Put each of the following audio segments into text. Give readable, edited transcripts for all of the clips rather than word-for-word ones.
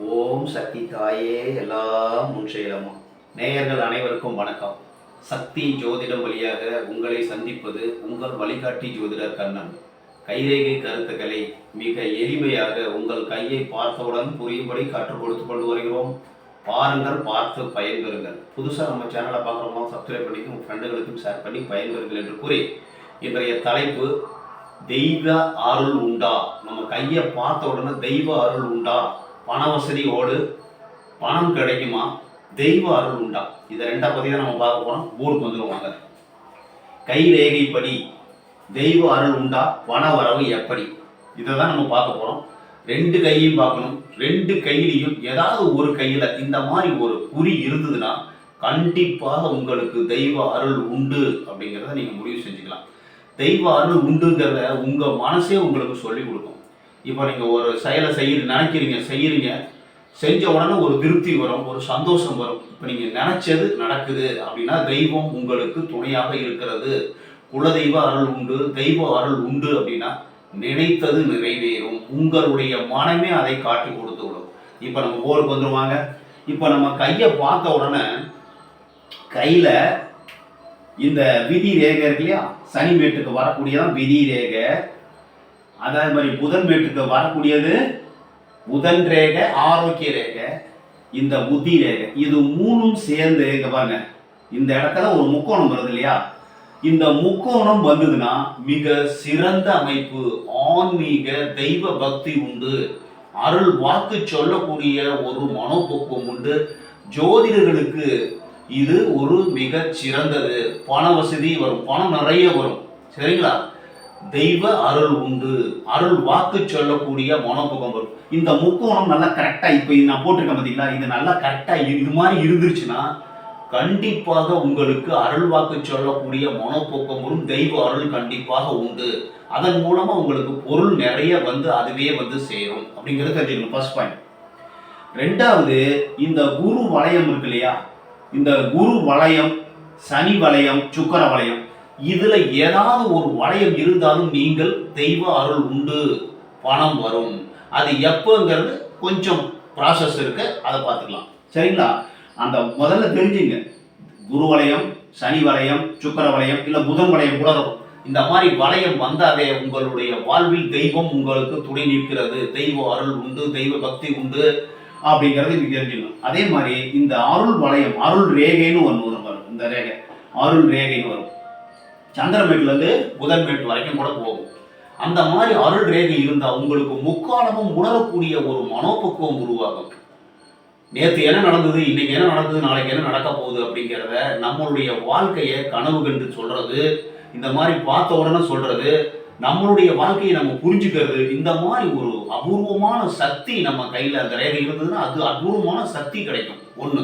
ஓம் சக்தி தாயே எல்லாம் முன்செயலமா. நேயர்கள் அனைவருக்கும் வணக்கம். சக்தி ஜோதிடம் வழியாக உங்களை சந்திப்பது உங்கள் வழிகாட்டி ஜோதிடர் கண்ணன். கைரேகை கருத்துக்களை மிக எளிமையாக உங்கள் கையை பார்த்தவுடன் புரியும்படி கற்றுக் கொடுத்து கொண்டு வருகிறோம். பாருங்கள், பார்த்து பயன்பெறுங்கள். புதுசாக நம்ம சேனலை பார்க்குறோமா, சப்ஸ்கிரைப் பண்ணிட்டு உங்கள் ஃப்ரெண்டுகளுக்கும் ஷேர் பண்ணி பயன்பெறுங்கள் என்று கூறி இன்றைய தலைப்பு தெய்வ அருள் உண்டா. நம்ம கையை பார்த்த உடனே தெய்வ அருள் உண்டா, பண வசதியோடு பணம் கிடைக்குமா, தெய்வ அருள் உண்டா, இதை ரெண்டா பற்றி தான் நம்ம பார்க்க போகிறோம். ஊருக்கு வந்துடுவாங்க. கை ரேகைப்படி தெய்வ அருள் உண்டா, பண வரவு எப்படி, இதை தான் நம்ம பார்க்க போகிறோம். ரெண்டு கையையும் பார்க்கணும். ரெண்டு கையிலையும் ஏதாவது ஒரு கையில் இந்த மாதிரி ஒரு குறி இருந்ததுன்னா கண்டிப்பாக உங்களுக்கு தெய்வ அருள் உண்டு அப்படிங்கிறத நீங்கள் முடிவு செஞ்சுக்கலாம். தெய்வ அருள் உண்டுங்கிறத உங்கள் மனசே உங்களுக்கு சொல்லி கொடுக்கும். இப்போ நீங்கள் ஒரு செயலை செய்கிறீங்க, செஞ்ச உடனே ஒரு திருப்தி வரும், ஒரு சந்தோஷம் வரும். இப்போ நீங்கள் நினச்சது நடக்குது அப்படின்னா தெய்வம் உங்களுக்கு துணையாக இருக்கிறது. குலதெய்வ அருள் உண்டு, தெய்வ அருள் உண்டு அப்படின்னா நினைத்தது நிறைவேறும். உங்களுடைய மனமே அதை காட்டி கொடுத்து விடும். இப்போ நம்ம ஊருக்கு வந்துடுவாங்க. இப்போ நம்ம கையை பார்த்த உடனே கையில் இந்த விதி ரேகை இருக்கு இல்லையா, சனி மேட்டுக்கு வரக்கூடியதான் விதி ரேகை. அதே மாதிரி புதன் மேட்டுக்கு வரக்கூடியது புதன் ரேகை, ஆரோக்கிய ரேகை, இந்த புத்தி ரேகை. இது மூணும் சேர்ந்து பாருங்க, இந்த இடத்துல ஒரு முக்கோணம் வருது இல்லையா, இந்த முக்கோணம் வந்ததுன்னா மிக சிறந்த அமைப்பு. ஆன்மீக தெய்வ பக்தி உண்டு, அருள் வாக்கு சொல்லக்கூடிய ஒரு மனோபக்குவம் உண்டு. ஜோதிடர்களுக்கு இது ஒரு மிக சிறந்தது. பண வசதி வரும், பணம் நிறைய வரும். சரிங்களா? தெய்வ அருள் உண்டு, அருள் வாக்கு சொல்லக்கூடிய மனோபகம் வரும். இந்த முக்கோணம் நல்லா கரெக்டாக இப்போ நான் போட்டிருக்கேன் பார்த்தீங்களா, இது நல்லா கரெக்டாக இது மாதிரி இருந்துருச்சுன்னா கண்டிப்பாக உங்களுக்கு அருள் வாக்கு சொல்லக்கூடிய மனோபோக்கம் வரும். தெய்வ அருள் கண்டிப்பாக உண்டு. அதன் மூலமா உங்களுக்கு பொருள் நிறைய வந்து அதுவே வந்து சேரும் அப்படிங்கிறது தெரிஞ்சுக்கணும். First point. ரெண்டாவது, இந்த குரு வளையம் இருக்கு இல்லையா, இந்த குரு வளையம், சனி வளையம், சுக்கர வளையம், இதுல ஏதாவது ஒரு வளையம் இருந்தாலும் நீங்கள் தெய்வ அருள் உண்டு, பணம் வரும். அது எப்போங்கிறது கொஞ்சம் ப்ராசஸ் இருக்கு, அதை பார்த்துக்கலாம். சரிங்களா? அந்த முதல்ல தெரிஞ்சுங்க, குரு வளையம், சனி வளையம், சுக்கர வளையம், இல்லை புதன் வளையம் கூட இருக்கும். இந்த மாதிரி வளையம் வந்தாவே உங்களுடைய வாழ்வில் தெய்வம் உங்களுக்கு துணை நிற்கிறது. தெய்வ அருள் உண்டு, தெய்வ பக்தி உண்டு அப்படிங்கிறது நீங்க தெரிஞ்சுக்கணும். அதே மாதிரி இந்த அருள் வளையம், அருள் ரேகைன்னு ஒன்று வரும். இந்த ரேகை அருள் ரேகைன்னு வரும். சந்திரமேட்டுலேருந்து புதன் மேட்டு வரைக்கும் கூட போகும். அந்த மாதிரி அருள் ரேகை இருந்தால் உங்களுக்கு முக்காலமும் உணரக்கூடிய ஒரு மனோபக்குவம் உருவாகும். நேற்று என்ன நடந்தது, இன்னைக்கு என்ன நடந்தது, நாளைக்கு என்ன நடக்க போகுது அப்படிங்கிறத நம்மளுடைய வாழ்க்கையை கனவு கண்டு சொல்றது, இந்த மாதிரி பார்த்த உடனே சொல்றது, நம்மளுடைய வாழ்க்கையை நம்ம புரிஞ்சுக்கிறது, இந்த மாதிரி ஒரு அபூர்வமான சக்தி நம்ம கையில் அந்த ரேகை இருந்ததுன்னா அது அபூர்வமான சக்தி கிடைக்கும். ஒன்று.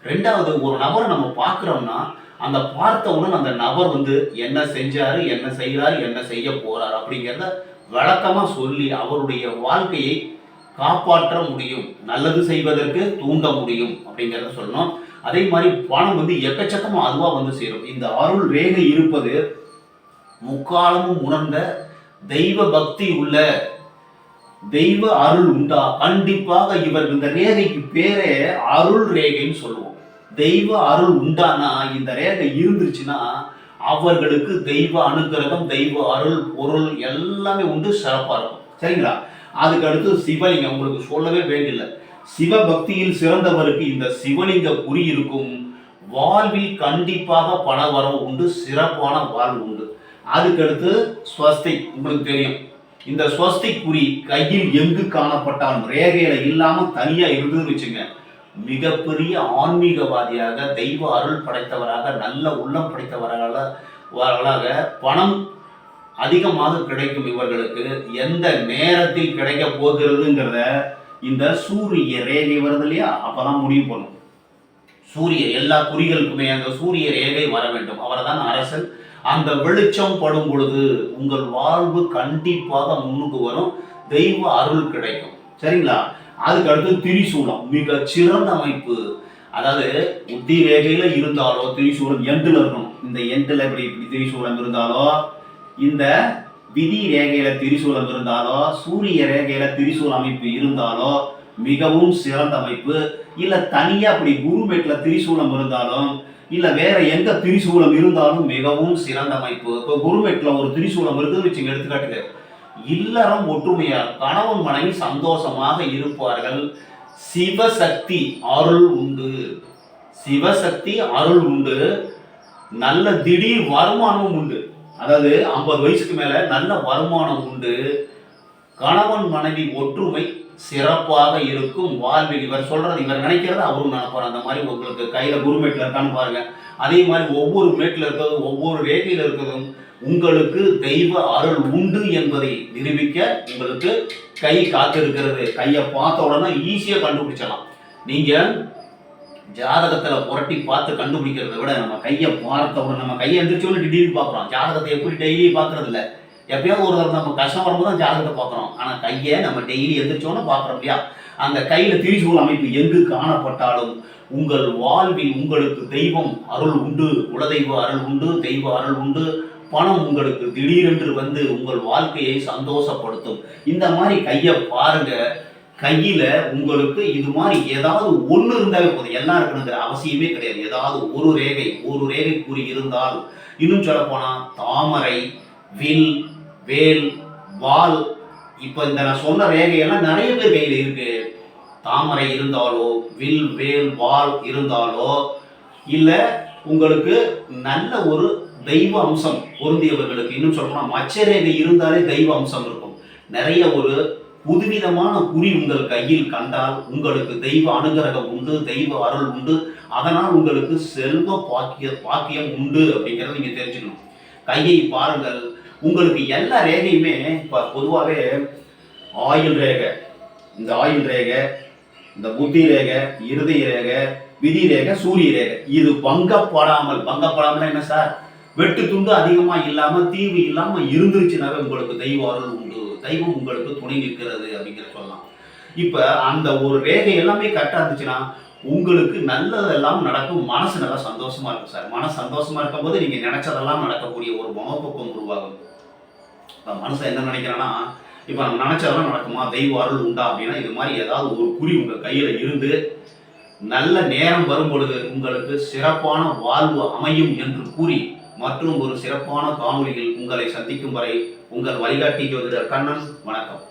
ரெண்டாவது, ஒரு நபரை நம்ம பார்க்குறோம்னா அந்த பார்த்தவுடன் அந்த நபர் வந்து என்ன செஞ்சாரு, என்ன செய்கிறாரு, என்ன செய்ய போறாரு அப்படிங்கிறத விளக்கமா சொல்லி அவருடைய வாழ்க்கையை காப்பாற்ற முடியும், நல்லது செய்வதற்கு தூண்ட முடியும் அப்படிங்கிறத சொல்லணும். அதே மாதிரி பணம் வந்து எக்கச்சக்கமா அதுவா வந்து சேரும். இந்த அருள் ரேகை இருப்பது முக்காலமும் உணர்ந்த தெய்வ பக்தி உள்ள, தெய்வ அருள் உண்டா, கண்டிப்பாக இவர் இந்த ரேகைக்கு பேரே அருள் ரேகைன்னு சொல்லுவோம். தெய்வ அருள் உண்டானா, இந்த ரேகை இருந்துருச்சுன்னா அவர்களுக்கு தெய்வ அனுகிரகம், தெய்வ அருள், பொருள் எல்லாமே உண்டு, சிறப்பா இருக்கும். சரிங்களா? அதுக்கு அடுத்து சிவலிங்கம், உங்களுக்கு சொல்லவே வேண்டியதில்லை. சிவபக்தியில் சிறந்தவருக்கு இந்த சிவலிங்க குறி இருக்கும். வாழ்வில் கண்டிப்பாக பண வரவு உண்டு, சிறப்பான வாழ்வு உண்டு. அதுக்கடுத்து ஸ்வஸ்திக், உங்களுக்கு தெரியும். இந்த ஸ்வஸ்திக் குறி கையில் எங்கு காணப்பட்டாலும் ரேகையில இல்லாம தனியா இருந்ததுன்னு வச்சுங்க, மிகப்பெரிய ஆன்மீகவாதியாக, தெய்வ அருள் படைத்தவராக, நல்ல உள்ளம் படைத்தவராக பணம் அதிகமாக கிடைக்கும். இவர்களுக்கு எந்த நேரத்தில் கிடைக்க போகிறதுங்கிறத இந்த சூரிய ரேகை வருது இல்லையா, அப்பதான் முடிவு பண்ணும். சூரிய எல்லா குறிகளுக்குமே அந்த சூரிய ரேகை வர வேண்டும். அவர் தான் அரசன். அந்த வெளிச்சம் படும் பொழுது உங்கள் வாழ்வு கண்டிப்பாக முன்னுக்கு வரும், தெய்வ அருள் கிடைக்கும். சரிங்களா? அதுக்கு அடுத்து திரிசூலம், மிக சிறந்த அமைப்பு. அதாவது புத்தி ரேகையில இருந்தாலோ திரிசூலம் எண்டுல இருக்கணும். இந்த எண்டுல இப்படி திரிசூலம் இருந்தாலோ, இந்த விதி ரேகையில திரிசூலம் இருந்தாலோ, சூரிய ரேகையில திரிசூல அமைப்பு இருந்தாலோ மிகவும் சிறந்த அமைப்பு. இல்ல தனியா அப்படி குருமேட்ல திரிசூலம் இருந்தாலும் இல்ல வேற எங்க திரிசூலம் இருந்தாலும் மிகவும் சிறந்த அமைப்பு. இப்போ குருமேட்ல ஒரு திரிசூலம் இருக்குன்னு வச்சுங்க, எடுத்துக்காட்டுக்கு இல்லறம் ஒற்றுமையா கணவன் மனைவி சந்தோஷமாக இருப்பார்கள். சிவசக்தி அருள் உண்டு. சிவசக்தி அருள் உண்டு. நல்ல திடீர் வருமானமும் உண்டு. அதாவது 50 வயசுக்கு மேல நல்ல வருமானம் உண்டு. கணவன் மனைவி ஒற்றுமை சிறப்பாக இருக்கும். வாழ்வில் இவர் சொல்றது இவர் நினைக்கிறது அவரும் நினைப்பார். அந்த மாதிரி உங்களுக்கு கையில குருமேட்ல இருக்கான்னு பாருங்க. அதே மாதிரி ஒவ்வொரு மேட்ல இருக்கிறதும் ஒவ்வொரு ரேகையில இருக்கிறதும் உங்களுக்கு தெய்வ அருள் உண்டு என்பதை நிரூபிக்க உங்களுக்கு கை காத்திருக்கிறது. கையை பார்த்த உடனே ஈஸியா கண்டுபிடிச்சலாம். நீங்க ஜாதகத்துல புரட்டி பார்த்து கண்டுபிடிக்கிறத விட நம்ம கையை பார்த்த உடனே நம்ம கையை எந்திரிச்சோன்னு திடீர்னு பார்க்குறோம். ஜாதகத்தை எப்படி டெய்லி பார்க்கறது இல்லை. எப்பயாவது ஒரு நம்ம கஷ்டம் வரும்போது தான் ஜாதகத்தை பார்க்குறோம். ஆனால் கையை நம்ம டெய்லி எந்திரிச்சோன்னு பார்க்குறோம் இல்லையா? அந்த கையில் திரிசூல் அமைப்பு எங்கு காணப்பட்டாலும் உங்கள் வாழ்வில் உங்களுக்கு தெய்வம் அருள் உண்டு. குலதெய்வ அருள் உண்டு. தெய்வ அருள் உண்டு. பணம் உங்களுக்கு திடீரென்று வந்து உங்கள் வாழ்க்கையை சந்தோஷப்படுத்தும். இந்த மாதிரி கையை பாருங்க. கையில உங்களுக்கு இது மாதிரி ஏதாவது ஒண்ணு இருந்தாலே போதும். எல்லாம் இருக்கணுங்கிற அவசியமே கிடையாது. ஏதாவது ஒரு ரேகை கூறி இருந்தால், இன்னும் சொல்ல போனா தாமரை, வில், வேல், வால், இப்ப இந்த நான் சொன்ன ரேகையெல்லாம் நிறைய பேர் கையில இருக்கு. தாமரை இருந்தாலோ வில், வேல், வால் இருந்தாலோ இல்ல உங்களுக்கு நல்ல ஒரு தெய்வ அம்சம் பொருந்தியவர்களுக்கு, இன்னும் சொல்லப்போனா மச்ச ரேகை இருந்தாலே தெய்வ அம்சம் இருக்கும். நிறைய ஒரு புதுவிதமான குறி உங்கள் கையில் கண்டால் உங்களுக்கு தெய்வ அனுகிரகம் உண்டு. தெய்வ அருள் உண்டு. அதனால் உங்களுக்கு செல்வ பாக்கியம் உண்டு அப்படிங்கிறத நீங்க தெரிஞ்சுக்கணும். கையை பாருங்கள். உங்களுக்கு எல்லா ரேகையுமே இப்ப பொதுவாகவே ஆயுள் ரேகை, இந்த ஆயுள் ரேகை, இந்த புத்தி ரேகை, இருதய ரேகை, விதி ரேகை, சூரிய ரேகை, இது பங்கப்படாமல் என்ன சார், வெட்டு துண்டு அதிகமா இல்லாம தீவு இல்லாம இருந்துருச்சுனாவே உங்களுக்கு தெய்வ அருள் உண்டு. தெய்வம் உங்களுக்கு துணை நிற்கிறது அப்படிங்கிற சொல்லலாம். இப்ப அந்த ஒரு ரேகை எல்லாமே கரெக்டா இருந்துச்சுன்னா உங்களுக்கு நல்லதெல்லாம் நடக்கும். மனசு நல்லா சந்தோஷமா இருக்கும் சார். மனசு சந்தோஷமா இருக்கும் போது நீங்க நினைச்சதெல்லாம் நடக்கக்கூடிய ஒரு மனோபக்குவம் உருவாகும். மனுஷன் என்ன நினைக்கிறான்னா, இப்ப நம்ம நினைச்சதெல்லாம் நடக்குமா, தெய்வ அருள் உண்டா அப்படின்னா இது மாதிரி ஏதாவது ஒரு குறி உங்க கையில இருந்து நல்ல நேரம் வரும் பொழுது உங்களுக்கு சிறப்பான வாழ்வு அமையும் என்று கூறி மற்றும் ஒரு சிறப்பான காணொளியில் உங்களை சந்திக்கும் வரை உங்கள் வழிகாட்டி ஜோதிடர் கண்ணன். வணக்கம்.